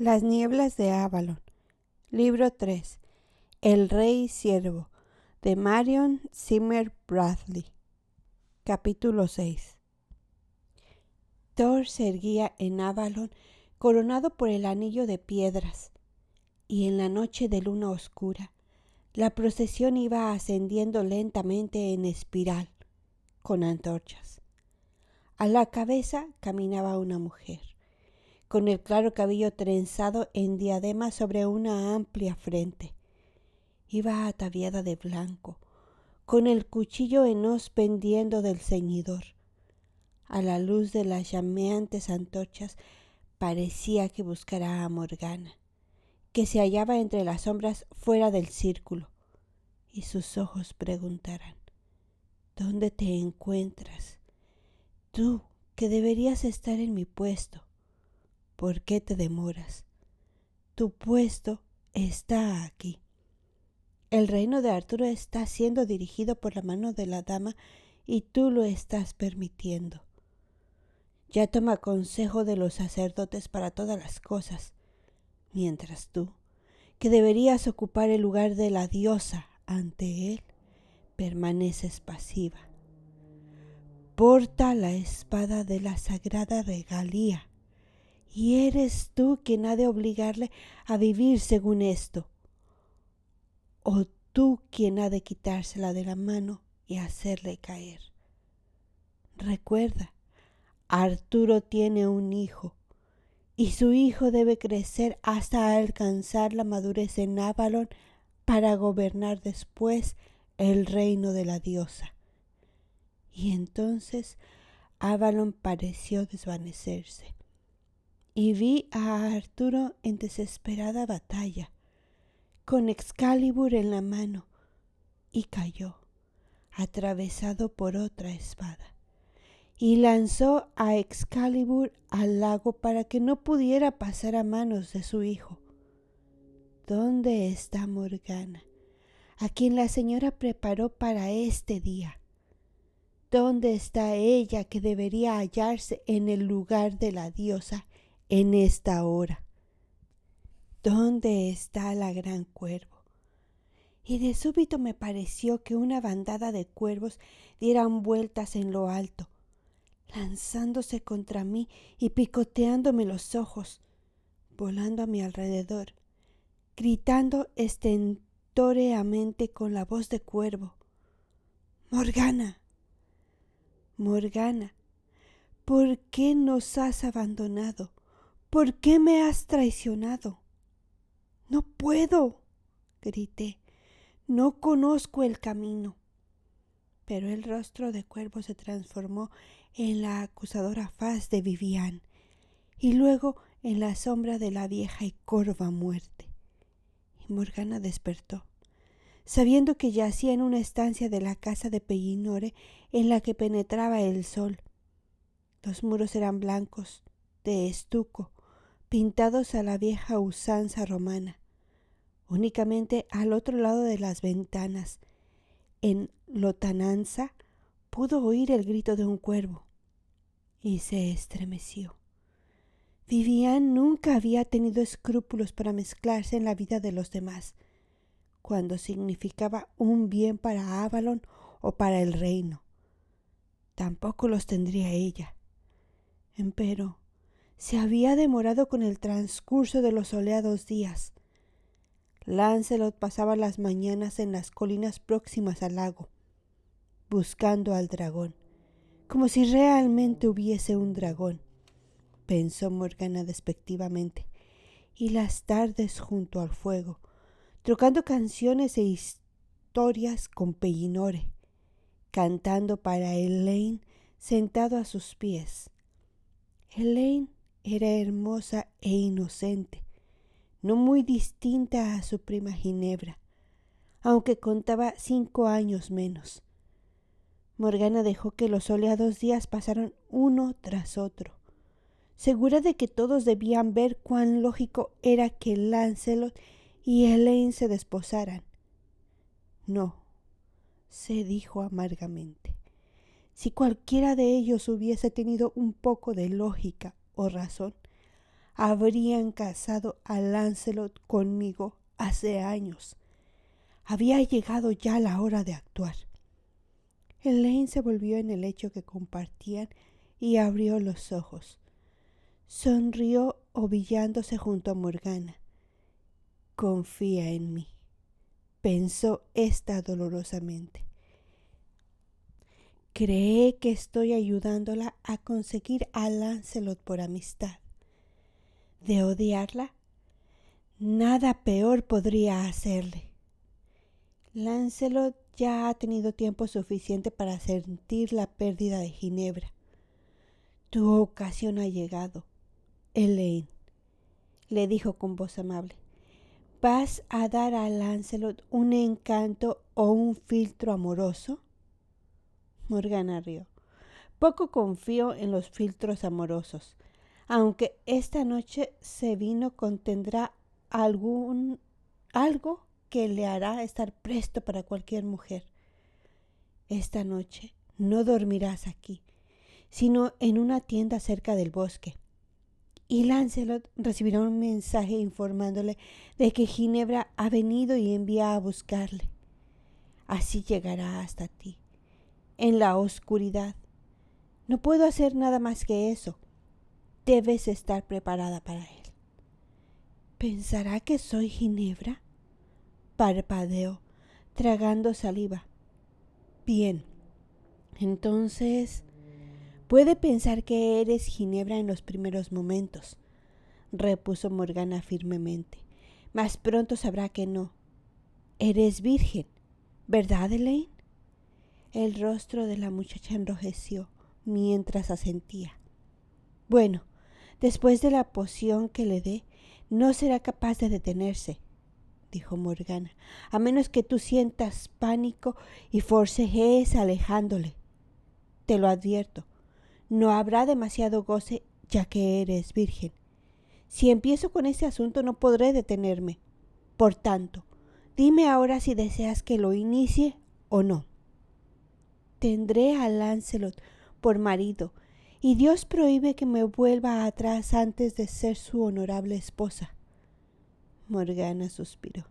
Las nieblas de Avalon. Libro 3. El Rey Siervo, de Marion Zimmer Bradley. Capítulo 6. Thor se erguía en Avalon, coronado por el anillo de piedras, y en la noche de luna oscura, la procesión iba ascendiendo lentamente en espiral, con antorchas. A la cabeza caminaba una mujer, con el claro cabello trenzado en diadema sobre una amplia frente. Iba ataviada de blanco, con el cuchillo en hoz pendiendo del ceñidor. A la luz de las llameantes antorchas parecía que buscara a Morgana, que se hallaba entre las sombras fuera del círculo, y sus ojos preguntaran: ¿dónde te encuentras? Tú, que deberías estar en mi puesto, ¿por qué te demoras? Tu puesto está aquí. El reino de Arturo está siendo dirigido por la mano de la dama y tú lo estás permitiendo. Ya toma consejo de los sacerdotes para todas las cosas, mientras tú, que deberías ocupar el lugar de la diosa ante él, permaneces pasiva. Porta la espada de la sagrada regalía, y eres tú quien ha de obligarle a vivir según esto, o tú quien ha de quitársela de la mano y hacerle caer. Recuerda, Arturo tiene un hijo, y su hijo debe crecer hasta alcanzar la madurez en Avalon para gobernar después el reino de la diosa. Y entonces Avalon pareció desvanecerse, y vi a Arturo en desesperada batalla, con Excalibur en la mano, y cayó, atravesado por otra espada, y lanzó a Excalibur al lago para que no pudiera pasar a manos de su hijo. ¿Dónde está Morgana, a quien la señora preparó para este día? ¿Dónde está ella que debería hallarse en el lugar de la diosa en esta hora? ¿Dónde está la gran cuervo? Y de súbito me pareció que una bandada de cuervos dieran vueltas en lo alto, lanzándose contra mí y picoteándome los ojos, volando a mi alrededor, gritando estentóreamente con la voz de cuervo: ¡Morgana! Morgana, ¿por qué nos has abandonado? ¿Por qué me has traicionado? No puedo, grité, no conozco el camino. Pero el rostro de cuervo se transformó en la acusadora faz de Vivian, y luego en la sombra de la vieja y corva muerte. Y Morgana despertó, sabiendo que yacía en una estancia de la casa de Pellinore en la que penetraba el sol. Los muros eran blancos, de estuco, pintados a la vieja usanza romana. Únicamente al otro lado de las ventanas, en lontananza, pudo oír el grito de un cuervo, y se estremeció. Vivian nunca había tenido escrúpulos para mezclarse en la vida de los demás, cuando significaba un bien para Avalon o para el reino. Tampoco los tendría ella. Empero, se había demorado con el transcurso de los soleados días. Lancelot pasaba las mañanas en las colinas próximas al lago, buscando al dragón, como si realmente hubiese un dragón, pensó Morgana despectivamente, y las tardes junto al fuego, trocando canciones e historias con Pellinore, cantando para Elaine sentado a sus pies. Elaine era hermosa e inocente, no muy distinta a su prima Ginebra, aunque contaba 5 años menos. Morgana dejó que los soleados días pasaran uno tras otro, segura de que todos debían ver cuán lógico era que Lancelot y Elaine se desposaran. No, se dijo amargamente, si cualquiera de ellos hubiese tenido un poco de lógica o razón, habrían casado a Lancelot conmigo hace años. Había llegado ya la hora de actuar. Elaine se volvió en el lecho que compartían y abrió los ojos. Sonrió ovillándose junto a Morgana. Confía en mí, pensó ésta dolorosamente. Cree que estoy ayudándola a conseguir a Lancelot por amistad. De odiarla, nada peor podría hacerle. Lancelot ya ha tenido tiempo suficiente para sentir la pérdida de Ginebra. Tu ocasión ha llegado, Elaine, le dijo con voz amable. ¿Vas a dar a Lancelot un encanto o un filtro amoroso? Morgana rió. Poco confío en los filtros amorosos, aunque esta noche se vino contendrá algo que le hará estar presto para cualquier mujer. Esta noche no dormirás aquí, sino en una tienda cerca del bosque. Y Lancelot recibirá un mensaje informándole de que Ginebra ha venido y envía a buscarle. Así llegará hasta ti, en la oscuridad. No puedo hacer nada más que eso. Debes estar preparada para él. ¿Pensará que soy Ginebra? Parpadeó, tragando saliva. Bien, entonces puede pensar que eres Ginebra en los primeros momentos, repuso Morgana firmemente, mas pronto sabrá que no. Eres virgen, ¿verdad, Elaine? El rostro de la muchacha enrojeció mientras asentía. Bueno, después de la poción que le dé, no será capaz de detenerse, dijo Morgana, a menos que tú sientas pánico y forcejees alejándole. Te lo advierto, no habrá demasiado goce ya que eres virgen. Si empiezo con este asunto no podré detenerme. Por tanto, dime ahora si deseas que lo inicie o no. Tendré a Lancelot por marido, y Dios prohíbe que me vuelva atrás antes de ser su honorable esposa. Morgana suspiró.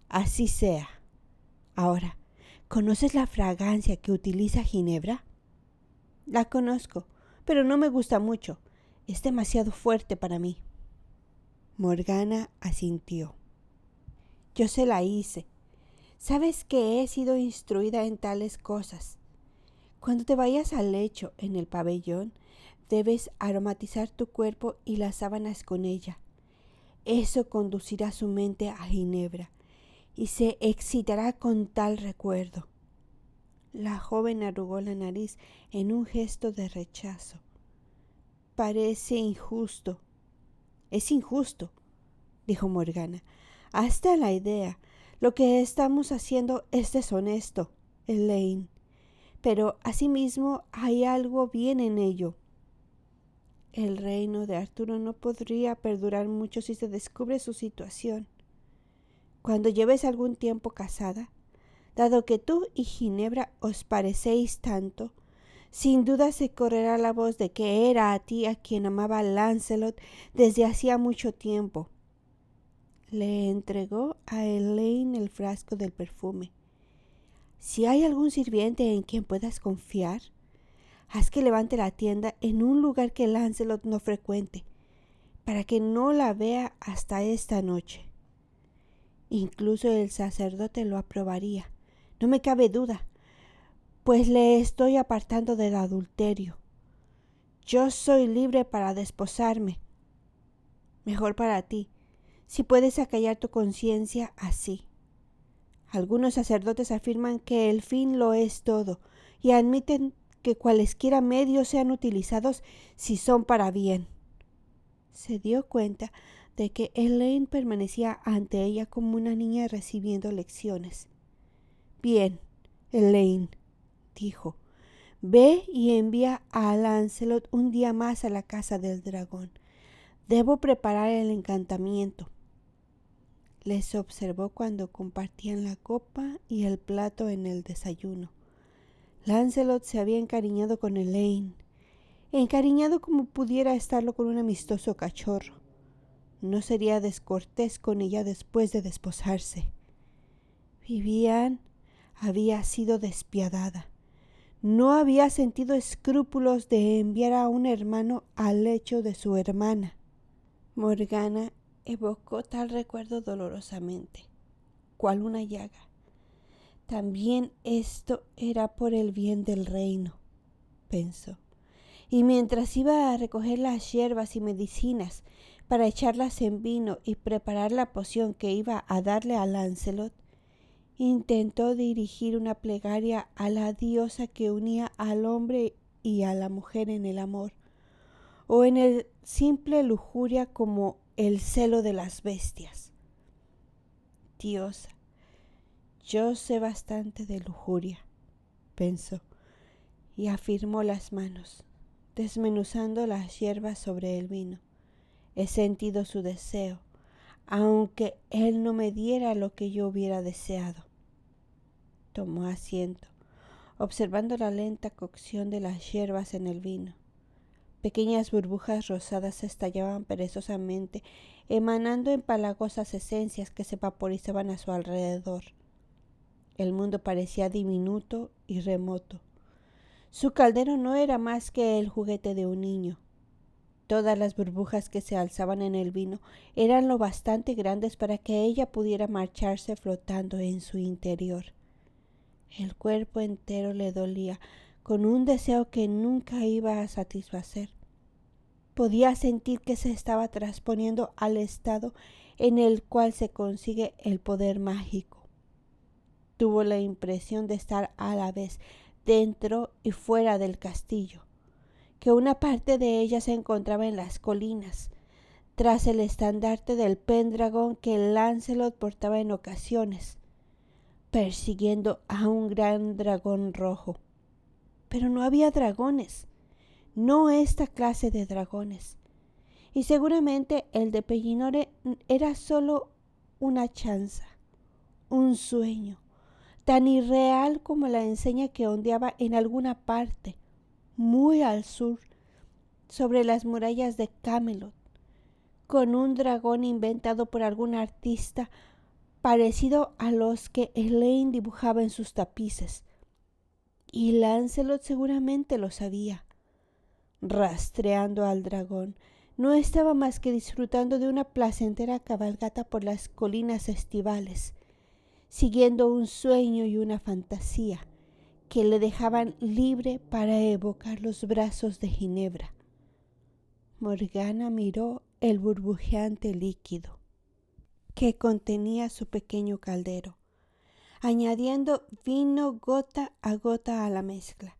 Así sea. Ahora, ¿conoces la fragancia que utiliza Ginebra? La conozco, pero no me gusta mucho. Es demasiado fuerte para mí. Morgana asintió. Yo se la hice. Sabes que he sido instruida en tales cosas. Cuando te vayas al lecho en el pabellón, debes aromatizar tu cuerpo y las sábanas con ella. Eso conducirá su mente a Ginebra y se excitará con tal recuerdo. La joven arrugó la nariz en un gesto de rechazo. Parece injusto. Es injusto, dijo Morgana. Hasta la idea. Lo que estamos haciendo es deshonesto, Elaine. Pero asimismo hay algo bien en ello. El reino de Arturo no podría perdurar mucho si se descubre su situación. Cuando lleves algún tiempo casada, dado que tú y Ginebra os parecéis tanto, sin duda se correrá la voz de que era a ti a quien amaba Lancelot desde hacía mucho tiempo. Le entregó a Elaine el frasco del perfume. Si hay algún sirviente en quien puedas confiar, haz que levante la tienda en un lugar que Lancelot no frecuente, para que no la vea hasta esta noche. Incluso el sacerdote lo aprobaría, no me cabe duda, pues le estoy apartando del adulterio. Yo soy libre para desposarme. Mejor para ti, si puedes acallar tu conciencia así. Algunos sacerdotes afirman que el fin lo es todo y admiten que cualesquiera medios sean utilizados si son para bien. Se dio cuenta de que Elaine permanecía ante ella como una niña recibiendo lecciones. Bien, Elaine, dijo, ve y envía a Lancelot un día más a la casa del dragón. Debo preparar el encantamiento. Les observó cuando compartían la copa y el plato en el desayuno. Lancelot se había encariñado con Elaine. encariñado como pudiera estarlo con un amistoso cachorro. No sería descortés con ella después de desposarse. Vivian había sido despiadada. No había sentido escrúpulos de enviar a un hermano al lecho de su hermana. Morgana evocó tal recuerdo dolorosamente, cual una llaga. También esto era por el bien del reino, pensó. Y mientras iba a recoger las hierbas y medicinas para echarlas en vino y preparar la poción que iba a darle a Lancelot, intentó dirigir una plegaria a la diosa que unía al hombre y a la mujer en el amor, o en el simple lujuria como el celo de las bestias. Diosa, yo sé bastante de lujuria, pensó, y afirmó las manos, desmenuzando las hierbas sobre el vino. He sentido su deseo, aunque él no me diera lo que yo hubiera deseado. Tomó asiento, observando la lenta cocción de las hierbas en el vino. Pequeñas burbujas rosadas estallaban perezosamente, emanando empalagosas esencias que se vaporizaban a su alrededor. El mundo parecía diminuto y remoto. Su caldero no era más que el juguete de un niño. Todas las burbujas que se alzaban en el vino eran lo bastante grandes para que ella pudiera marcharse flotando en su interior. El cuerpo entero le dolía, con un deseo que nunca iba a satisfacer. Podía sentir que se estaba transponiendo al estado en el cual se consigue el poder mágico. Tuvo la impresión de estar a la vez dentro y fuera del castillo, que una parte de ella se encontraba en las colinas, tras el estandarte del Pendragón que Lancelot portaba en ocasiones, persiguiendo a un gran dragón rojo. Pero no había dragones, no esta clase de dragones, y seguramente el de Pellinore era solo una chanza, un sueño, tan irreal como la enseña que ondeaba en alguna parte, muy al sur, sobre las murallas de Camelot, con un dragón inventado por algún artista parecido a los que Elaine dibujaba en sus tapices. Y Lancelot seguramente lo sabía. Rastreando al dragón, no estaba más que disfrutando de una placentera cabalgata por las colinas estivales, siguiendo un sueño y una fantasía que le dejaban libre para evocar los brazos de Ginebra. Morgana miró el burbujeante líquido que contenía su pequeño caldero, añadiendo vino gota a gota a la mezcla,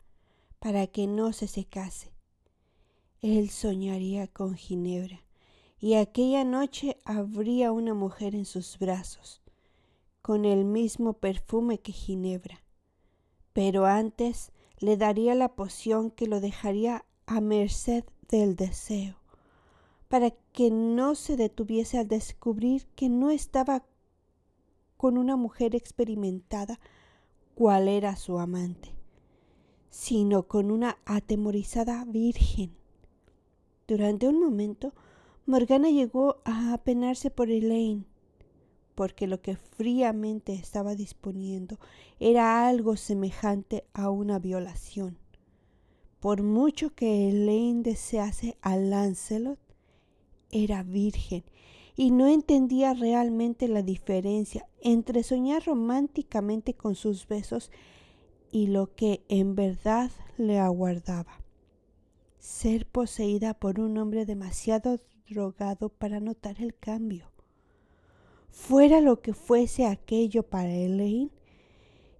para que no se secase. Él soñaría con Ginebra, y aquella noche habría una mujer en sus brazos, con el mismo perfume que Ginebra. Pero antes le daría la poción que lo dejaría a merced del deseo, para que no se detuviese al descubrir que no estaba con una mujer experimentada, cual era su amante, sino con una atemorizada virgen. Durante un momento, Morgana llegó a apenarse por Elaine, porque lo que fríamente estaba disponiendo era algo semejante a una violación. Por mucho que Elaine desease a Lancelot, era virgen y no entendía realmente la diferencia entre soñar románticamente con sus besos y lo que en verdad le aguardaba. Ser poseída por un hombre demasiado drogado para notar el cambio. Fuera lo que fuese aquello para Elaine,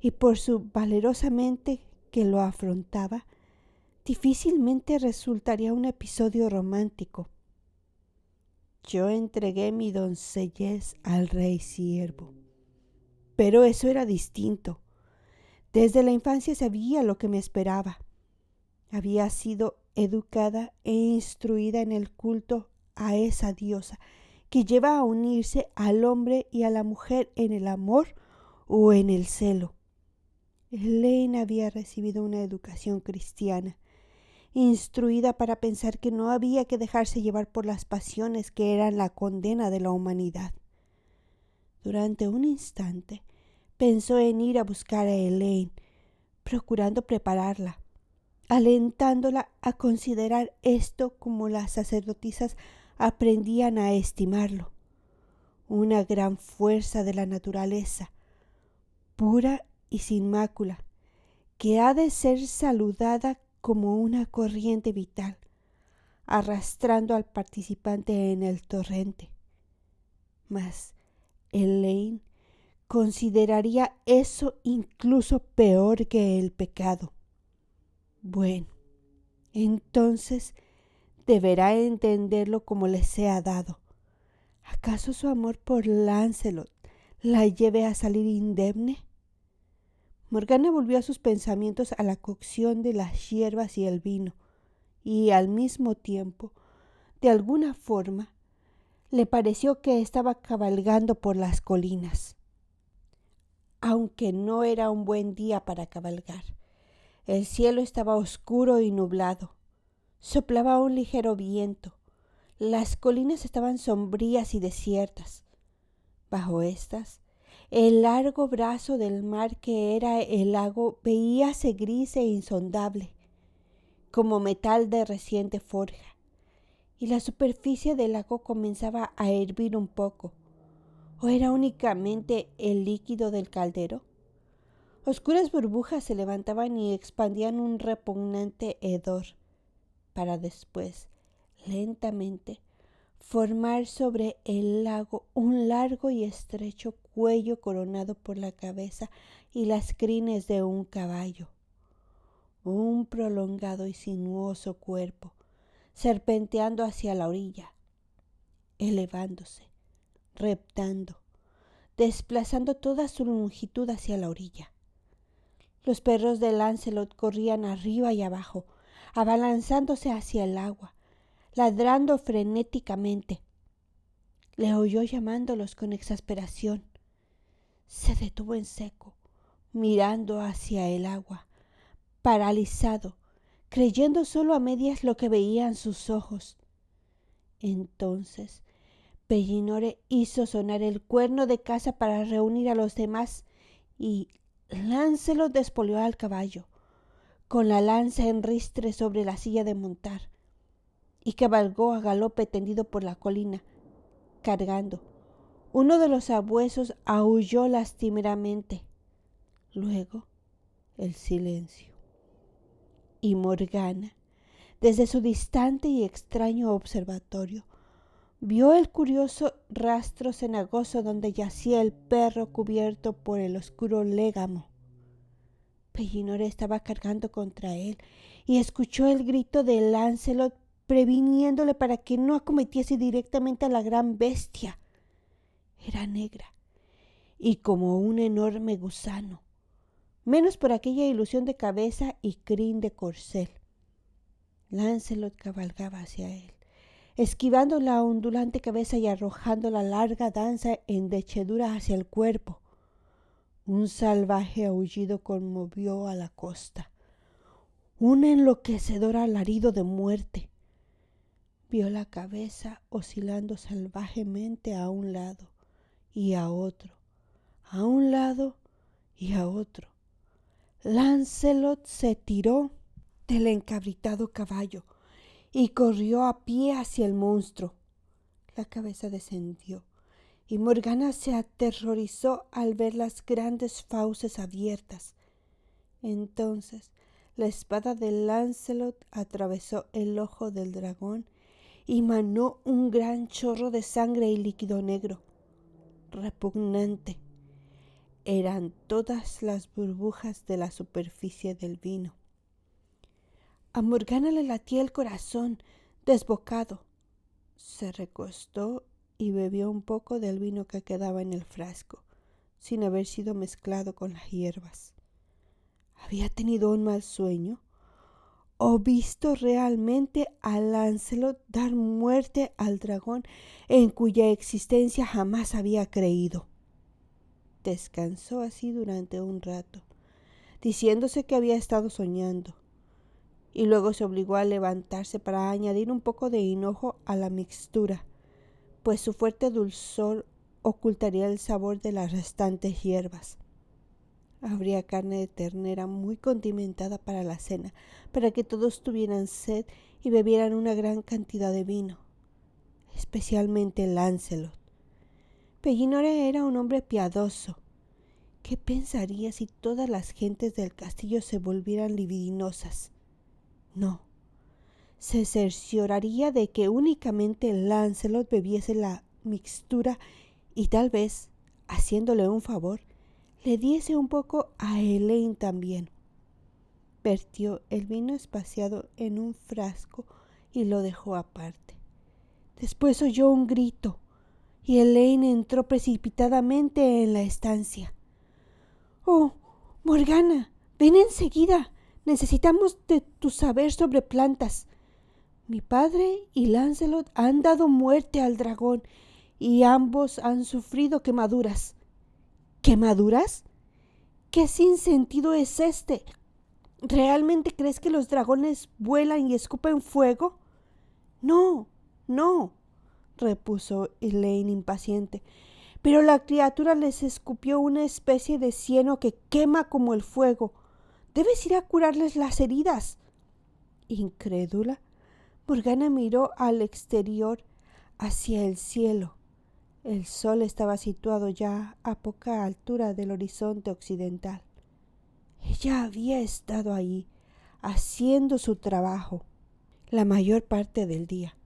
y por su valerosa mente que lo afrontaba, difícilmente resultaría un episodio romántico. Yo entregué mi doncellez al rey siervo, pero eso era distinto. Desde la infancia sabía lo que me esperaba. Había sido educada e instruida en el culto a esa diosa que lleva a unirse al hombre y a la mujer en el amor o en el celo. Elaine había recibido una educación cristiana instruida para pensar que no había que dejarse llevar por las pasiones que eran la condena de la humanidad. Durante un instante pensó en ir a buscar a Elaine, procurando prepararla, alentándola a considerar esto como las sacerdotisas aprendían a estimarlo, una gran fuerza de la naturaleza, pura y sin mácula, que ha de ser saludada como una corriente vital, arrastrando al participante en el torrente. Mas Elaine consideraría eso incluso peor que el pecado. Bueno, entonces deberá entenderlo como le sea dado. ¿Acaso su amor por Lancelot la lleve a salir indemne? Morgana volvió a sus pensamientos a la cocción de las hierbas y el vino, y al mismo tiempo, de alguna forma, le pareció que estaba cabalgando por las colinas. Aunque no era un buen día para cabalgar, el cielo estaba oscuro y nublado. Soplaba un ligero viento. Las colinas estaban sombrías y desiertas. Bajo estas, el largo brazo del mar que era el lago veíase gris e insondable, como metal de reciente forja, y la superficie del lago comenzaba a hervir un poco. ¿O era únicamente el líquido del caldero? Oscuras burbujas se levantaban y expandían un repugnante hedor, para después, lentamente, formar sobre el lago un largo y estrecho cuello coronado por la cabeza y las crines de un caballo. Un prolongado y sinuoso cuerpo, serpenteando hacia la orilla, elevándose, reptando, desplazando toda su longitud hacia la orilla. Los perros de Lancelot corrían arriba y abajo, abalanzándose hacia el agua, ladrando frenéticamente. Le oyó llamándolos con exasperación. Se detuvo en seco, mirando hacia el agua, paralizado, creyendo solo a medias lo que veían sus ojos. Entonces Pellinore hizo sonar el cuerno de caza para reunir a los demás y Lancelot despolió al caballo, con la lanza en ristre sobre la silla de montar, y cabalgó a galope tendido por la colina, cargando. Uno de los sabuesos aulló lastimeramente. Luego, el silencio. Y Morgana, desde su distante y extraño observatorio, vio el curioso rastro cenagoso donde yacía el perro cubierto por el oscuro légamo. Pellinore estaba cargando contra él y escuchó el grito de Lancelot previniéndole para que no acometiese directamente a la gran bestia. Era negra y como un enorme gusano, menos por aquella ilusión de cabeza y crin de corcel. Lancelot cabalgaba hacia él, esquivando la ondulante cabeza y arrojando la larga danza en dechedura hacia el cuerpo. Un salvaje aullido conmovió a la costa, un enloquecedor alarido de muerte. Vio la cabeza oscilando salvajemente a un lado y a otro, a un lado y a otro. Lancelot se tiró del encabritado caballo y corrió a pie hacia el monstruo. La cabeza descendió y Morgana se aterrorizó al ver las grandes fauces abiertas. Entonces la espada de Lancelot atravesó el ojo del dragón y manó un gran chorro de sangre y líquido negro, repugnante. Eran todas las burbujas de la superficie del vino. A Morgana le latía el corazón, desbocado. Se recostó y bebió un poco del vino que quedaba en el frasco, sin haber sido mezclado con las hierbas. ¿Había tenido un mal sueño? ¿O visto realmente a Lancelot dar muerte al dragón en cuya existencia jamás había creído? Descansó así durante un rato, diciéndose que había estado soñando, y luego se obligó a levantarse para añadir un poco de hinojo a la mixtura, pues su fuerte dulzor ocultaría el sabor de las restantes hierbas. Habría carne de ternera muy condimentada para la cena, para que todos tuvieran sed y bebieran una gran cantidad de vino, especialmente Lancelot. Pellinore era un hombre piadoso. ¿Qué pensaría si todas las gentes del castillo se volvieran libidinosas? No, se cercioraría de que únicamente Lancelot bebiese la mixtura y tal vez, haciéndole un favor, le diese un poco a Elaine también. Vertió el vino espaciado en un frasco y lo dejó aparte. Después oyó un grito y Elaine entró precipitadamente en la estancia. «¡Oh, Morgana! ¡Ven enseguida! Necesitamos de tu saber sobre plantas. Mi padre y Lancelot han dado muerte al dragón y ambos han sufrido quemaduras». «¿Quemaduras? ¿Qué sinsentido es este? ¿Realmente crees que los dragones vuelan y escupen fuego?» «No, no», repuso Elaine impaciente, «pero la criatura les escupió una especie de cieno que quema como el fuego. Debes ir a curarles las heridas». Incrédula, Morgana miró al exterior, hacia el cielo. El sol estaba situado ya a poca altura del horizonte occidental. Ella había estado allí, haciendo su trabajo, la mayor parte del día.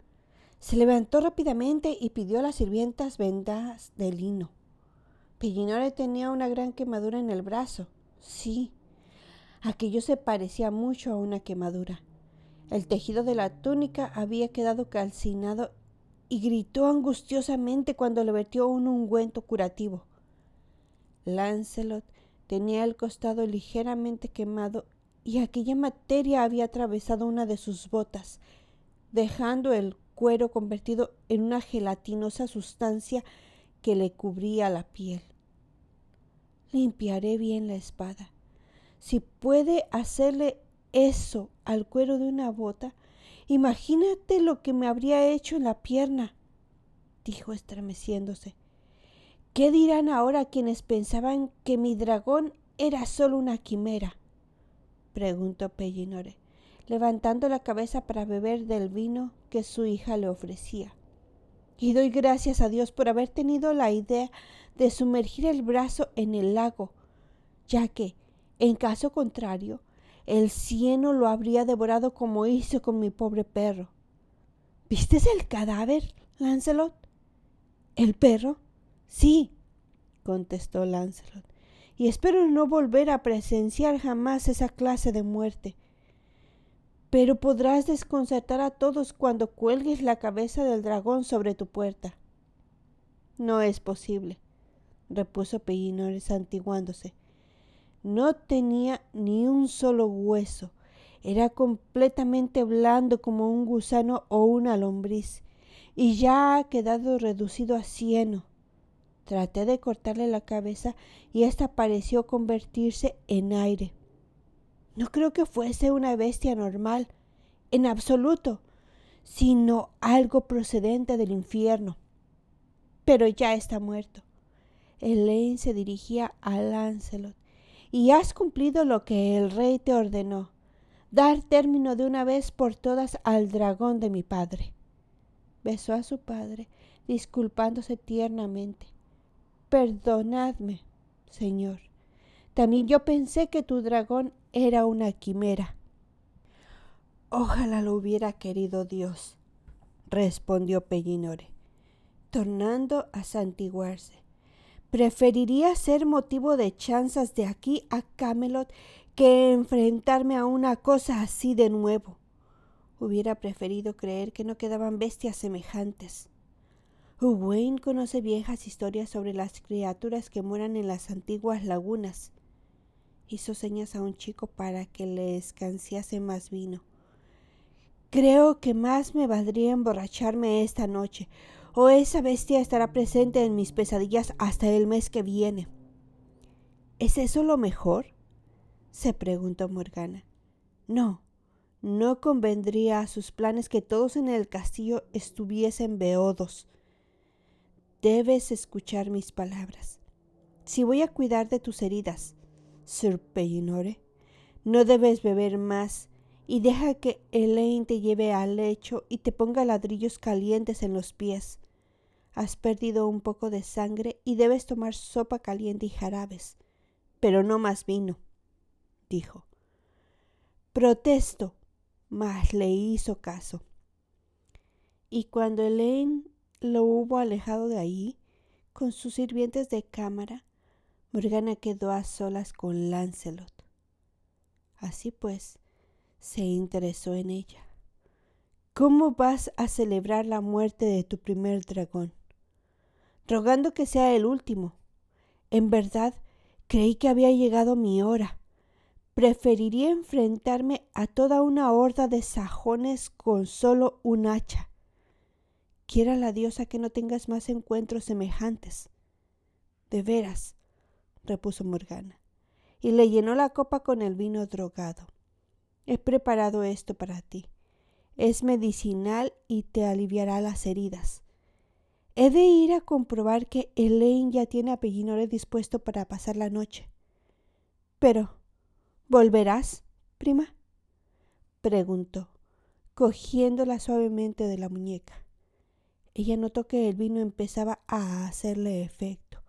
Se levantó rápidamente y pidió a las sirvientas vendas de lino. Pellinore tenía una gran quemadura en el brazo. Sí, aquello se parecía mucho a una quemadura. El tejido de la túnica había quedado calcinado y gritó angustiosamente cuando le vertió un ungüento curativo. Lancelot tenía el costado ligeramente quemado y aquella materia había atravesado una de sus botas, dejando el cuero convertido en una gelatinosa sustancia que le cubría la piel. «Limpiaré bien la espada. Si puede hacerle eso al cuero de una bota, imagínate lo que me habría hecho en la pierna», dijo estremeciéndose. «¿Qué dirán ahora quienes pensaban que mi dragón era solo una quimera?», preguntó Pellinore, levantando la cabeza para beber del vino que su hija le ofrecía. «Y doy gracias a Dios por haber tenido la idea de sumergir el brazo en el lago, ya que, en caso contrario, el cieno lo habría devorado como hizo con mi pobre perro». «¿Vistes el cadáver, Lancelot?» «¿El perro? Sí», contestó Lancelot, «y espero no volver a presenciar jamás esa clase de muerte. Pero podrás desconcertar a todos cuando cuelgues la cabeza del dragón sobre tu puerta». «No es posible», repuso Pellinore santiguándose. «No tenía ni un solo hueso. Era completamente blando como un gusano o una lombriz, y ya ha quedado reducido a cieno. Traté de cortarle la cabeza y ésta pareció convertirse en aire. No creo que fuese una bestia normal, en absoluto, sino algo procedente del infierno. Pero ya está muerto». Elaine se dirigía a Lancelot. «Y has cumplido lo que el rey te ordenó, dar término de una vez por todas al dragón de mi padre». Besó a su padre, disculpándose tiernamente. «Perdonadme, señor. También yo pensé que tu dragón era una quimera». «Ojalá lo hubiera querido Dios», respondió Pellinore, tornando a santiguarse. «Preferiría ser motivo de chanzas de aquí a Camelot que enfrentarme a una cosa así de nuevo. Hubiera preferido creer que no quedaban bestias semejantes. Owain conoce viejas historias sobre las criaturas que moran en las antiguas lagunas». Hizo señas a un chico para que le escanciase más vino. «Creo que más me valdría emborracharme esta noche, o esa bestia estará presente en mis pesadillas hasta el mes que viene». «¿Es eso lo mejor?», se preguntó Morgana. «No, No convendría a sus planes que todos en el castillo estuviesen beodos. Debes escuchar mis palabras. Si voy a cuidar de tus heridas, Sir Pellinore, no debes beber más y deja que Elaine te lleve al lecho y te ponga ladrillos calientes en los pies. Has perdido un poco de sangre y debes tomar sopa caliente y jarabes, pero no más vino, dijo. Protesto, mas le hizo caso. Y cuando Elaine lo hubo alejado de ahí, con sus sirvientes de cámara, Morgana quedó a solas con Lancelot. Así pues, se interesó en ella. ¿Cómo vas a celebrar la muerte de tu primer dragón? Rogando que sea el último. En verdad, creí que había llegado mi hora. Preferiría enfrentarme a toda una horda de sajones con solo un hacha. Quiera la diosa que no tengas más encuentros semejantes. De veras, repuso Morgana, y le llenó la copa con el vino drogado. He preparado esto para ti. Es medicinal y te aliviará las heridas. He de ir a comprobar que Elaine ya tiene a Pellinore dispuesto para pasar la noche. Pero, ¿volverás, prima? Preguntó, cogiéndola suavemente de la muñeca. Ella notó que el vino empezaba a hacerle efecto,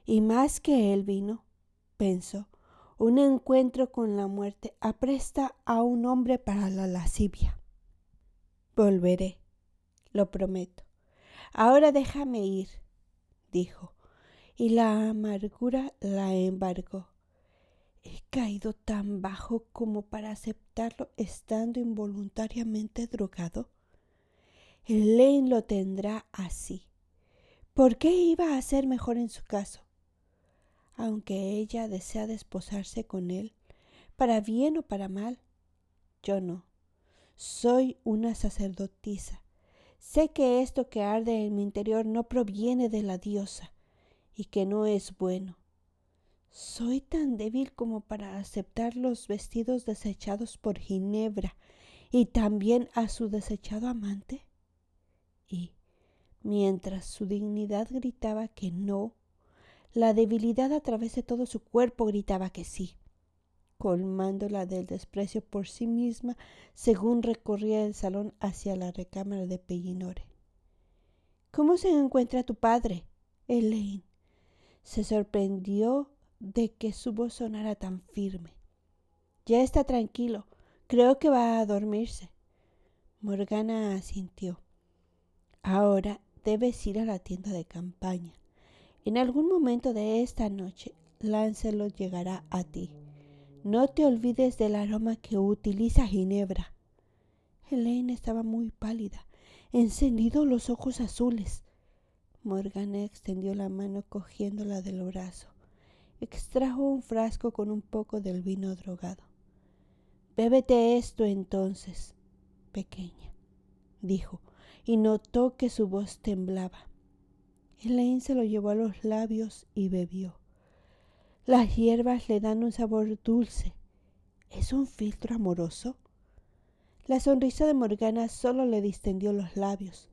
y más que el vino, pensó, un encuentro con la muerte apresta a un hombre para la lascivia. Volveré, lo prometo. Ahora déjame ir, dijo, y la amargura la embargó. He caído tan bajo como para aceptarlo estando involuntariamente drogado. Elaine lo tendrá así. ¿Por qué iba a ser mejor en su caso? Aunque ella desea desposarse con él, para bien o para mal, yo no. Soy una sacerdotisa. Sé que esto que arde en mi interior no proviene de la diosa y que no es bueno. ¿Soy tan débil como para aceptar los vestidos desechados por Ginebra y también a su desechado amante? Y, mientras su dignidad gritaba que no, la debilidad a través de todo su cuerpo gritaba que sí, colmándola del desprecio por sí misma según recorría el salón hacia la recámara de Pellinore. ¿Cómo se encuentra tu padre, Elaine? Se sorprendió de que su voz sonara tan firme. Ya está tranquilo. Creo que va a dormirse. Morgana asintió. Ahora debes ir a la tienda de campaña. En algún momento de esta noche, Lancelot llegará a ti. No te olvides del aroma que utiliza Ginebra. Elaine estaba muy pálida, encendidos los ojos azules. Morgana extendió la mano cogiéndola del brazo. Extrajo un frasco con un poco del vino drogado. Bébete esto entonces, pequeña, dijo, y notó que su voz temblaba. Elaine se lo llevó a los labios y bebió. Las hierbas le dan un sabor dulce. ¿Es un filtro amoroso? La sonrisa de Morgana solo le distendió los labios.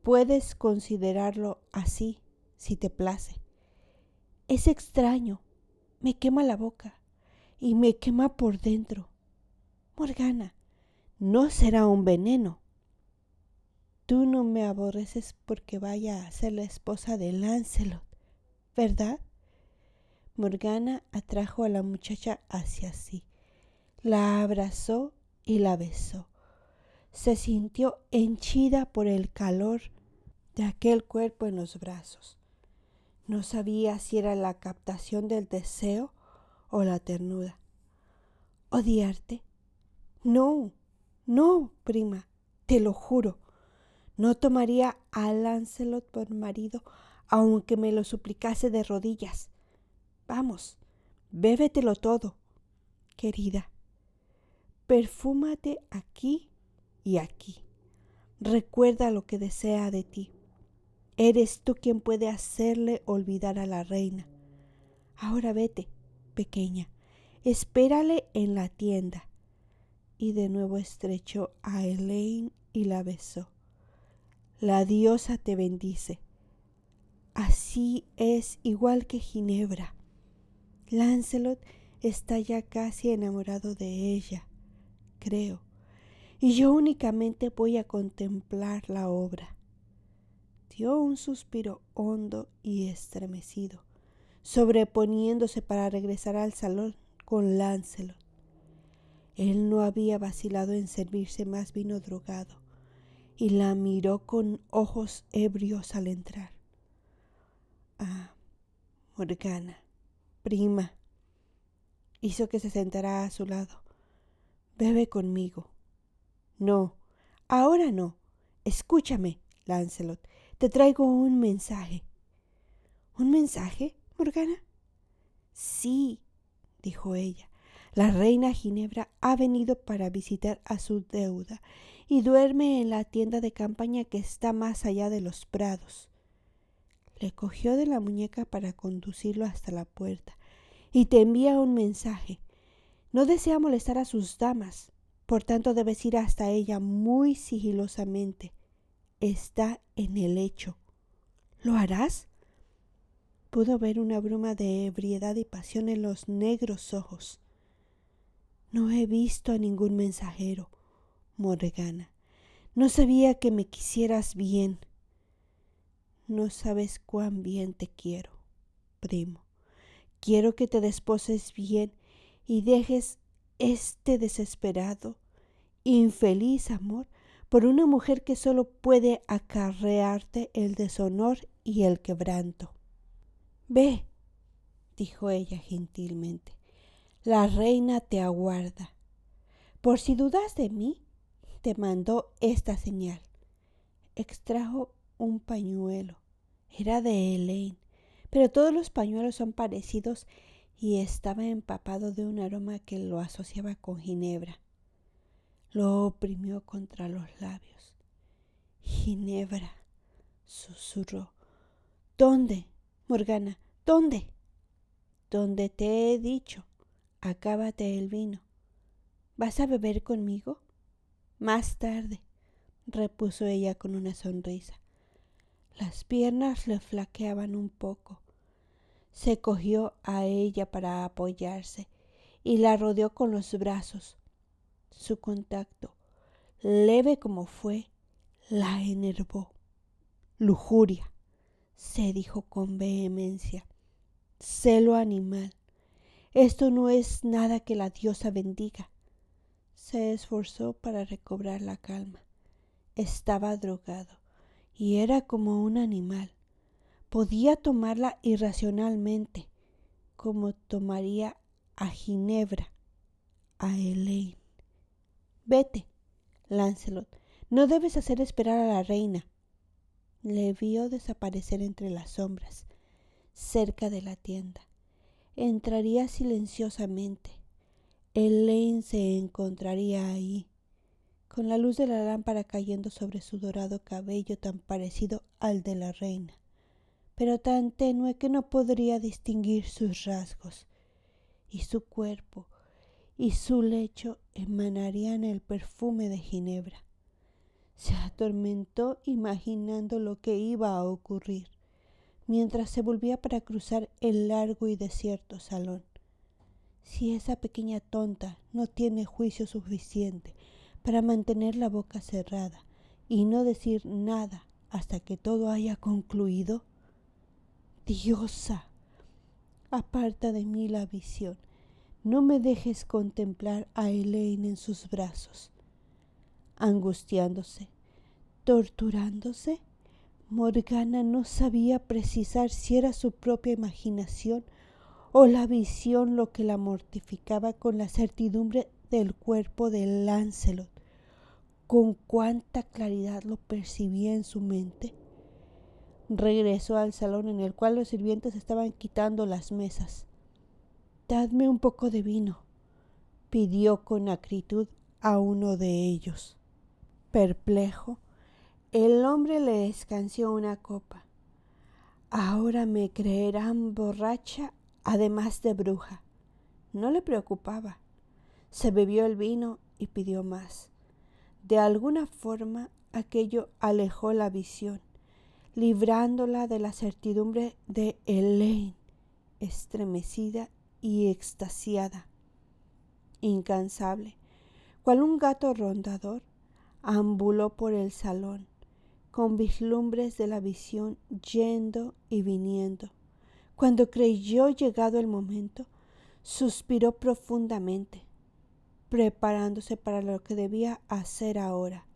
Puedes considerarlo así, si te place. Es extraño. Me quema la boca y me quema por dentro. Morgana, no será un veneno. Tú no me aborreces porque vaya a ser la esposa de Lancelot, ¿verdad? Morgana atrajo a la muchacha hacia sí. La abrazó y la besó. Se sintió henchida por el calor de aquel cuerpo en los brazos. No sabía si era la captación del deseo o la ternura. ¿Odiarte? No, no, prima, te lo juro. No tomaría a Lancelot por marido, aunque me lo suplicase de rodillas. Vamos, bébetelo todo, querida. Perfúmate aquí y aquí. Recuerda lo que desea de ti. Eres tú quien puede hacerle olvidar a la reina. Ahora vete, pequeña. Espérale en la tienda. y de nuevo estrechó a Elaine y la besó. La diosa te bendice. Así es igual que Ginebra. Lancelot está ya casi enamorado de ella, creo, y yo únicamente voy a contemplar la obra. Dio un suspiro hondo y estremecido, sobreponiéndose para regresar al salón con Lancelot. Él no había vacilado en servirse más vino drogado, y la miró con ojos ebrios al entrar. Ah, Morgana, prima, hizo que se sentara a su lado. Bebe conmigo. No, ahora no. Escúchame, Lancelot. Te traigo un mensaje. ¿Un mensaje, Morgana? Sí, dijo ella. La reina Ginebra ha venido para visitar a su deuda y duerme en la tienda de campaña que está más allá de los prados. Le cogió de la muñeca para conducirlo hasta la puerta y te envía un mensaje. No desea molestar a sus damas, por tanto debes ir hasta ella muy sigilosamente. Está en el lecho. ¿Lo harás? Pudo ver una bruma de ebriedad y pasión en los negros ojos. No he visto a ningún mensajero, Morgana. No sabía que me quisieras bien. No sabes cuán bien te quiero, primo. Quiero que te desposes bien y dejes este desesperado, infeliz amor por una mujer que solo puede acarrearte el deshonor y el quebranto. Ve, dijo ella gentilmente, la reina te aguarda. Por si dudas de mí, te mandó esta señal. Extrajo un pañuelo. Era de Elaine, pero todos los pañuelos son parecidos y estaba empapado de un aroma que lo asociaba con Ginebra. Lo oprimió contra los labios. Ginebra, susurró. ¿Dónde, Morgana? ¿Dónde? Donde te he dicho. Acábate el vino. ¿Vas a beber conmigo? Más tarde, repuso ella con una sonrisa. Las piernas le flaqueaban un poco. Se cogió a ella para apoyarse y la rodeó con los brazos. Su contacto, leve como fue, la enervó. Lujuria, se dijo con vehemencia. Celo animal. Esto no es nada que la diosa bendiga. Se esforzó para recobrar la calma. Estaba drogado y era como un animal. Podía tomarla irracionalmente, como tomaría a Ginebra, a Elaine. Vete, Lancelot, no debes hacer esperar a la reina. Le vio desaparecer entre las sombras, cerca de la tienda. Entraría silenciosamente. Elaine se encontraría ahí, con la luz de la lámpara cayendo sobre su dorado cabello tan parecido al de la reina, pero tan tenue que no podría distinguir sus rasgos, y su cuerpo y su lecho emanarían el perfume de Ginebra. Se atormentó imaginando lo que iba a ocurrir, mientras se volvía para cruzar el largo y desierto salón. Si esa pequeña tonta no tiene juicio suficiente para mantener la boca cerrada y no decir nada hasta que todo haya concluido, diosa, aparta de mí la visión. No me dejes contemplar a Elaine en sus brazos. Angustiándose, torturándose, Morgana no sabía precisar si era su propia imaginación o la visión lo que la mortificaba con la certidumbre del cuerpo de Lancelot. Con cuánta claridad lo percibía en su mente. Regresó al salón en el cual los sirvientes estaban quitando las mesas. «Dadme un poco de vino», pidió con acritud a uno de ellos. Perplejo, el hombre le escanció una copa. Ahora me creerán borracha, además de bruja. No le preocupaba. Se bebió el vino y pidió más. De alguna forma aquello alejó la visión, librándola de la certidumbre de Elaine, estremecida y extasiada, incansable, cual un gato rondador, ambuló por el salón, con vislumbres de la visión yendo y viniendo. Cuando creyó llegado el momento, suspiró profundamente, preparándose para lo que debía hacer ahora.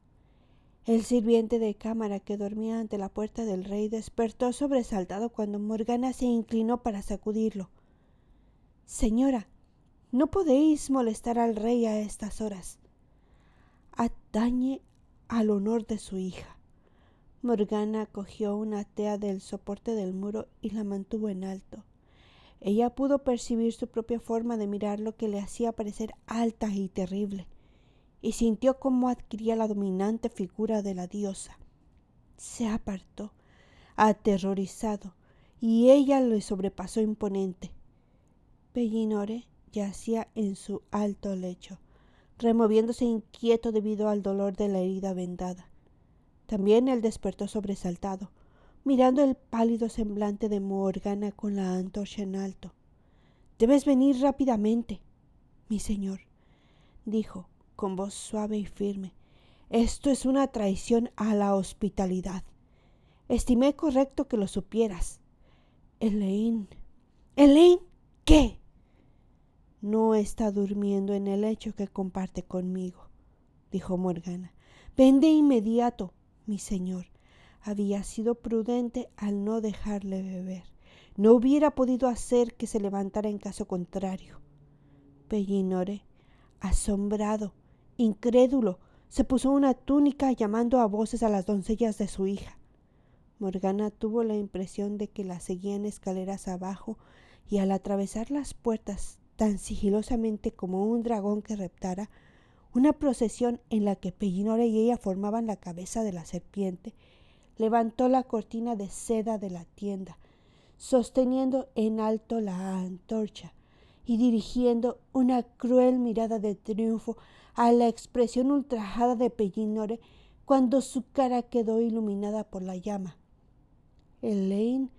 El sirviente de cámara que dormía ante la puerta del rey despertó sobresaltado cuando Morgana se inclinó para sacudirlo. «Señora, no podéis molestar al rey a estas horas. Atañe al honor de su hija». Morgana cogió una tea del soporte del muro y la mantuvo en alto. Ella pudo percibir su propia forma de mirar, lo que le hacía parecer alta y terrible, y sintió cómo adquiría la dominante figura de la diosa. Se apartó, aterrorizado, y ella le sobrepasó imponente. Pellinore yacía en su alto lecho, removiéndose inquieto debido al dolor de la herida vendada. También él despertó sobresaltado, mirando el pálido semblante de Morgana con la antorcha en alto. «Debes venir rápidamente, mi señor», dijo con voz suave y firme. «Esto es una traición a la hospitalidad. Estimé correcto que lo supieras». «Elaine». «¿Elaine qué?» «No está durmiendo en el lecho que comparte conmigo», dijo Morgana. «Ven de inmediato, mi señor». Había sido prudente al no dejarle beber. No hubiera podido hacer que se levantara en caso contrario. Pellinore, asombrado, incrédulo, se puso una túnica llamando a voces a las doncellas de su hija. Morgana tuvo la impresión de que la seguían escaleras abajo, y al atravesar las puertas tan sigilosamente como un dragón que reptara, una procesión en la que Pellinore y ella formaban la cabeza de la serpiente, levantó la cortina de seda de la tienda, sosteniendo en alto la antorcha y dirigiendo una cruel mirada de triunfo a la expresión ultrajada de Pellinore cuando su cara quedó iluminada por la llama. Elaine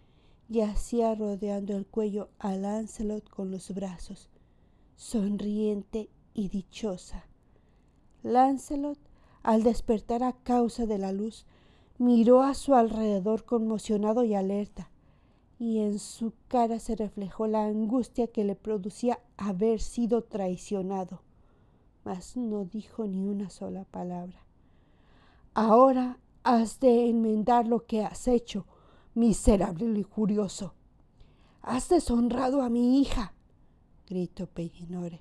yacía rodeando el cuello a Lancelot con los brazos, sonriente y dichosa. Lancelot, al despertar a causa de la luz, miró a su alrededor conmocionado y alerta, y en su cara se reflejó la angustia que le producía haber sido traicionado, mas no dijo ni una sola palabra. «Ahora has de enmendar lo que has hecho, miserable y lujurioso. Has deshonrado a mi hija», gritó Pellinore.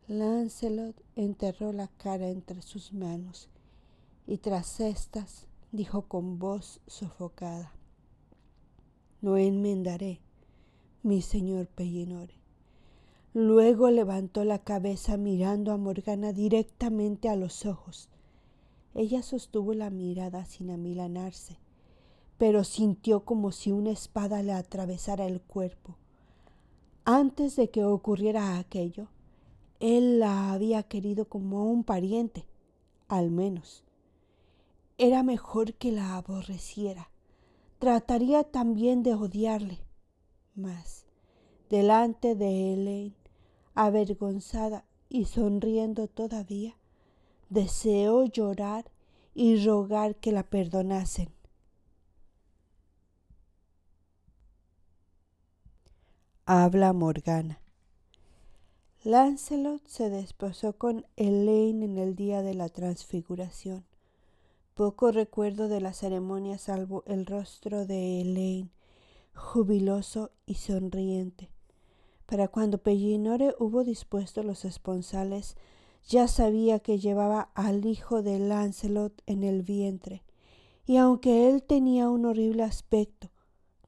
Lancelot enterró la cara entre sus manos y tras estas dijo con voz sofocada: «No enmendaré, mi señor Pellinore». Luego levantó la cabeza mirando a Morgana directamente a los ojos. Ella sostuvo la mirada sin amilanarse, pero sintió como si una espada le atravesara el cuerpo. Antes de que ocurriera aquello, él la había querido como un pariente, al menos. Era mejor que la aborreciera. Trataría también de odiarle, mas delante de Elaine, avergonzada y sonriendo todavía, deseó llorar y rogar que la perdonasen. Habla Morgana. Lancelot se desposó con Elaine en el día de la transfiguración. Poco recuerdo de la ceremonia salvo el rostro de Elaine, jubiloso y sonriente. Para cuando Pellinore hubo dispuesto los esponsales, ya sabía que llevaba al hijo de Lancelot en el vientre, y aunque él tenía un horrible aspecto,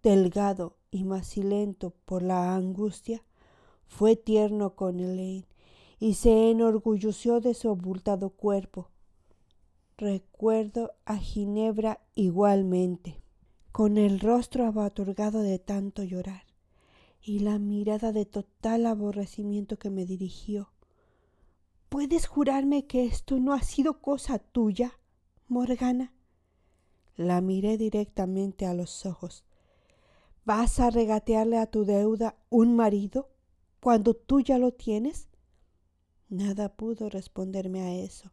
delgado y macilento por la angustia, fue tierno con Elaine y se enorgulleció de su abultado cuerpo. Recuerdo a Ginebra igualmente, con el rostro abaturgado de tanto llorar y la mirada de total aborrecimiento que me dirigió. ¿puedes jurarme que esto no ha sido cosa tuya, Morgana? La miré directamente a los ojos. ¿Vas a regatearle a tu deuda un marido cuando tú ya lo tienes? Nada pudo responderme a eso,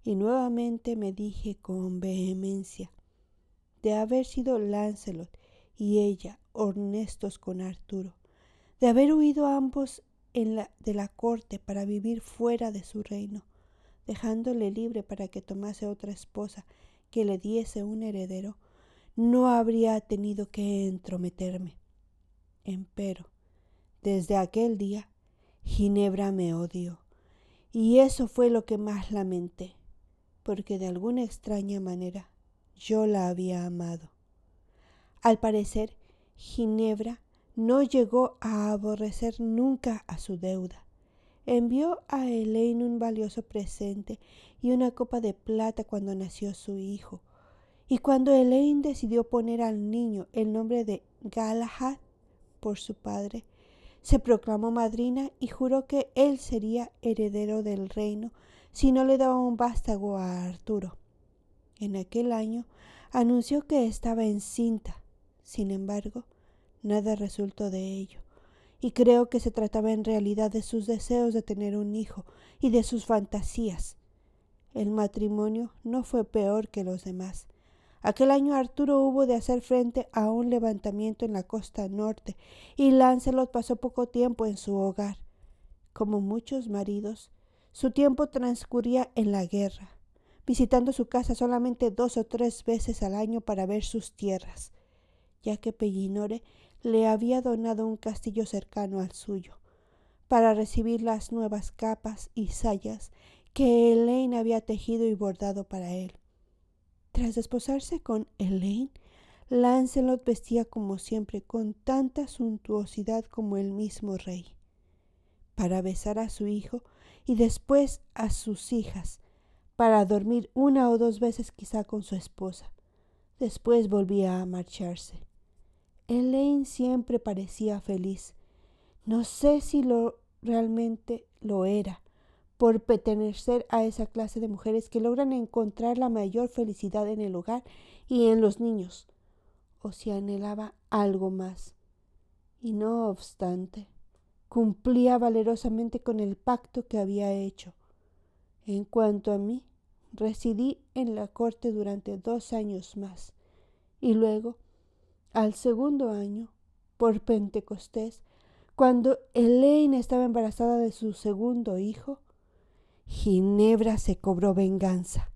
y nuevamente me dije con vehemencia: de haber sido Lancelot y ella honestos con Arturo, de haber huido ambos de la corte para vivir fuera de su reino, dejándole libre para que tomase otra esposa que le diese un heredero, no habría tenido que entrometerme. Empero, desde aquel día, Ginebra me odió, y eso fue lo que más lamenté, porque de alguna extraña manera yo la había amado. Al parecer, Ginebra no llegó a aborrecer nunca a su deuda. Envió a Elaine un valioso presente y una copa de plata cuando nació su hijo. Y cuando Elaine decidió poner al niño el nombre de Galahad por su padre, se proclamó madrina y juró que él sería heredero del reino si no le daba un vástago a Arturo. En aquel año anunció que estaba encinta. Sin embargo, nada resultó de ello, y creo que se trataba en realidad de sus deseos de tener un hijo y de sus fantasías. El matrimonio no fue peor que los demás. Aquel año Arturo hubo de hacer frente a un levantamiento en la costa norte, y Lancelot pasó poco tiempo en su hogar. Como muchos maridos, su tiempo transcurría en la guerra, visitando su casa solamente 2 o 3 veces al año para ver sus tierras, ya que Pellinore le había donado un castillo cercano al suyo, para recibir las nuevas capas y sayas que Elaine había tejido y bordado para él. Tras desposarse con Elaine, Lancelot vestía como siempre con tanta suntuosidad como el mismo rey, para besar a su hijo y después a sus hijas, para dormir 1 o 2 veces quizá con su esposa. Después volvía a marcharse. Elaine siempre parecía feliz. No sé si realmente lo era, por pertenecer a esa clase de mujeres que logran encontrar la mayor felicidad en el hogar y en los niños, o si anhelaba algo más. Y no obstante, cumplía valerosamente con el pacto que había hecho. En cuanto a mí, residí en la corte durante 2 años más, y luego, al segundo año, por Pentecostés, cuando Elaine estaba embarazada de su segundo hijo, Ginebra se cobró venganza.